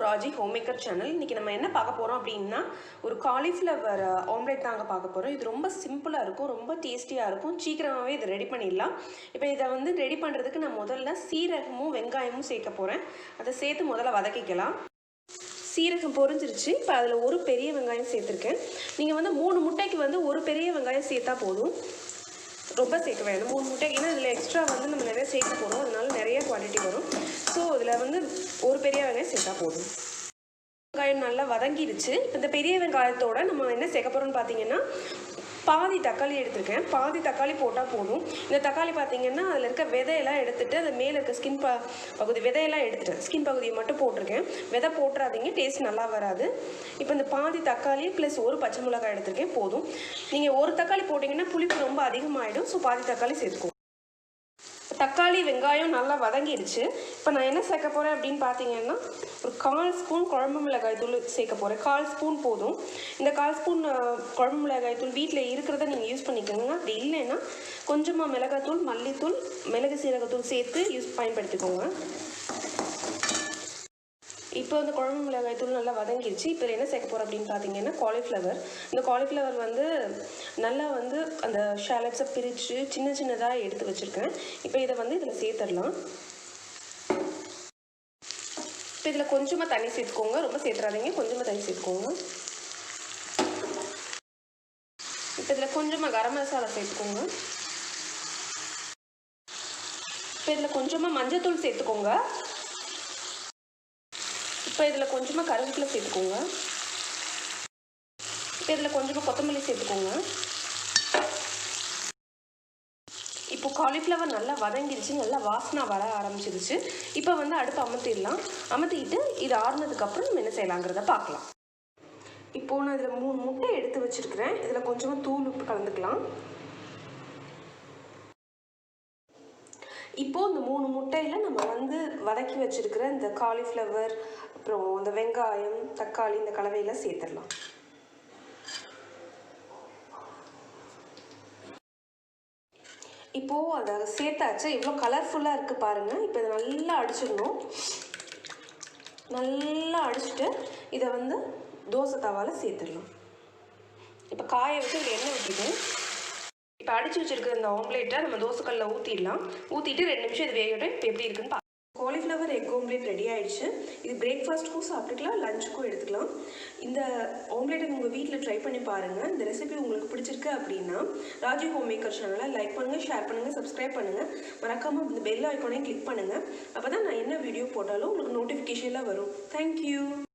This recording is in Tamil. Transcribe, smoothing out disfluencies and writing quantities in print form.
Raji home maker channel. இன்றைக்கி நம்ம என்ன பார்க்க போகிறோம் அப்படின்னா, ஒரு காலிஃப்ளவர் ஆம்லேட் தாங்க பார்க்க போகிறோம். இது ரொம்ப சிம்பிளாக இருக்கும், ரொம்ப டேஸ்டியாக இருக்கும். சீக்கிரமாகவே இதை ரெடி பண்ணிடலாம். இப்போ இதை ரெடி பண்ணுறதுக்கு நான் முதல்ல சீரகமும் வெங்காயமும் சேர்க்க போகிறேன். அதை சேர்த்து முதல்ல வதக்கிக்கலாம். சீரகம் பொரிஞ்சிருச்சு. இப்போ அதில் ஒரு பெரிய வெங்காயம் சேர்த்துருக்கேன். நீங்கள் 3 முட்டைக்கு ஒரு பெரிய வெங்காயம் சேர்த்தா போதும், ரொம்ப சேர்க்க வேணும். 3 முட்டைக்கு, ஏன்னா இதில் எக்ஸ்ட்ரா நம்ம நிறைய சேர்க்க போகிறோம், அதனால நிறைய குவான்டிட்டி வரும். ஸோ இதில் ஒரு பெரிய வெங்காயம் சேர்த்தா போதும். வெங்காயம் நல்லா வதங்கிடுச்சு. இந்த பெரிய வெங்காயத்தோட நம்ம என்ன சேர்க்க போகிறோம்னு பார்த்தீங்கன்னா, பாதி தக்காளி எடுத்துருக்கேன். பாதி தக்காளி போட்டால் போதும். இந்த தக்காளி பார்த்தீங்கன்னா அதில் இருக்க விதையெல்லாம் எடுத்துகிட்டு, அது மேலே இருக்க ஸ்கின் பகுதி விதையெல்லாம் எடுத்துட்டேன். ஸ்கின் பகுதியை மட்டும் போட்டிருக்கேன். விதை போட்டுறாதீங்க, டேஸ்ட் நல்லா வராது. இப்போ இந்த பாதி தக்காளி ப்ளஸ் ஒரு பச்சை மிளகாய் எடுத்துருக்கேன், போதும். நீங்கள் ஒரு தக்காளி போட்டிங்கன்னா புளிப்பு ரொம்ப அதிகமாகிடும். ஸோ பாதி தக்காளி சேர்த்துக்கோங்க. தக்காளி வெங்காயம் நல்லா வதங்கிடுச்சு. இப்போ நான் என்ன சேர்க்க போகிறேன் அப்படின்னு பார்த்தீங்கன்னா, ஒரு 1/4 ஸ்பூன் குழம்பு மிளகாய் தூள் சேர்க்க போகிறேன். 1/4 ஸ்பூன் போதும். இந்த 1/4 ஸ்பூன் குழம்பு மிளகாய் தூள் வீட்டில் இருக்கிறத நீங்கள் யூஸ் பண்ணிக்கோங்க. அப்படி இல்லைன்னா கொஞ்சமாக மிளகாத்தூள், மல்லித்தூள், மிளகு சீரகத்தூள் சேர்த்து பயன்படுத்திக்கோங்க. இப்போ குழம்பு மிளகாய் தூள் நல்லா வதங்கிடுச்சு. இப்போ என்ன சேர்க்க போகிறோம் அப்படின்னு பார்த்தீங்கன்னா, காலிஃப்ளவர். இந்த காலிஃப்ளவர் நல்லா அந்த ஷாலட்ஸை பிரித்து சின்ன சின்னதாக எடுத்து வச்சுருக்கேன். இப்போ இதை இதில் சேர்த்துடலாம். இப்போ இதில் கொஞ்சமாக தண்ணி சேர்த்துக்கோங்க, ரொம்ப சேர்த்துறாதீங்க, கொஞ்சமாக தண்ணி சேர்த்துக்கோங்க. இப்போ இதில் கொஞ்சமாக கரம் மசாலா சேர்த்துக்கோங்க. இப்போ இதில் கொஞ்சமாக மஞ்சத்தூள் சேர்த்துக்கோங்க. இப்போ இதில் கொஞ்சமாக கருவேப்பிலை சேர்த்துக்கோங்க. இப்போ இதில் கொஞ்சமாக கொத்தமல்லி சேர்த்துக்கோங்க. இப்போ காலிஃப்ளவர் நல்லா வதங்கிடுச்சு, நல்லா வாசனை வர ஆரம்பிச்சிருச்சு. இப்போ அடுப்பு அமர்த்திடலாம். அமர்த்திட்டு இது ஆறுனதுக்கப்புறம் நம்ம என்ன செய்யலாங்கிறத பார்க்கலாம். இப்போது நான் இதில் 3 முட்டை எடுத்து வச்சுருக்கிறேன். இதில் கொஞ்சமாக தூள் உப்பு கலந்துக்கலாம். இப்போது இந்த 3 முட்டையில் நம்ம வதக்கி வச்சுருக்கிற இந்த காலிஃப்ளவர், அப்புறம் இந்த வெங்காயம், தக்காளி, இந்த கலவையில் சேர்த்துடலாம். இப்போது அதை சேர்த்தாச்சு. இவ்வளோ கலர்ஃபுல்லாக இருக்குது பாருங்கள். இப்போ இதை நல்லா அடிச்சிடணும். நல்லா அடிச்சுட்டு இதை தோசை தவாவில் சேர்த்துடலாம். இப்போ காய வச்சு இதில் எண்ணெய் விட்டுட்டு, இப்போ அடித்து வச்சுருக்கிற இந்த ஆம்லேட்டை நம்ம தோசைக்கல்லில் ஊற்றிடலாம். ஊற்றிட்டு 2 நிமிஷம் இது வேகட்டும். இப்போ எப்படி இருக்குன்னு பார்க்கலாம். காலிஃப்ளவர் எக் ஆம்லேட் ரெடி ஆகிடுச்சு. இது பிரேக்ஃபாஸ்ட்டுக்கும் சாப்பிட்டுக்கலாம், லஞ்சுக்கும் எடுத்துக்கலாம். இந்த ஆம்லேட்டை உங்கள் வீட்டில் ட்ரை பண்ணி பாருங்கள். இந்த ரெசிபி உங்களுக்கு பிடிச்சிருக்கு அப்படின்னா ராஜி ஹோம் மேக்கர் சேனலை லைக் பண்ணுங்கள், ஷேர் பண்ணுங்கள், சப்ஸ்கிரைப் பண்ணுங்கள். மறக்காமல் இந்த பெல் ஐக்கானையும் கிளிக் பண்ணுங்கள். அப்போ தான் நான் என்ன வீடியோ போட்டாலும் உங்களுக்கு நோட்டிஃபிகேஷனில் வரும். தேங்க்யூ.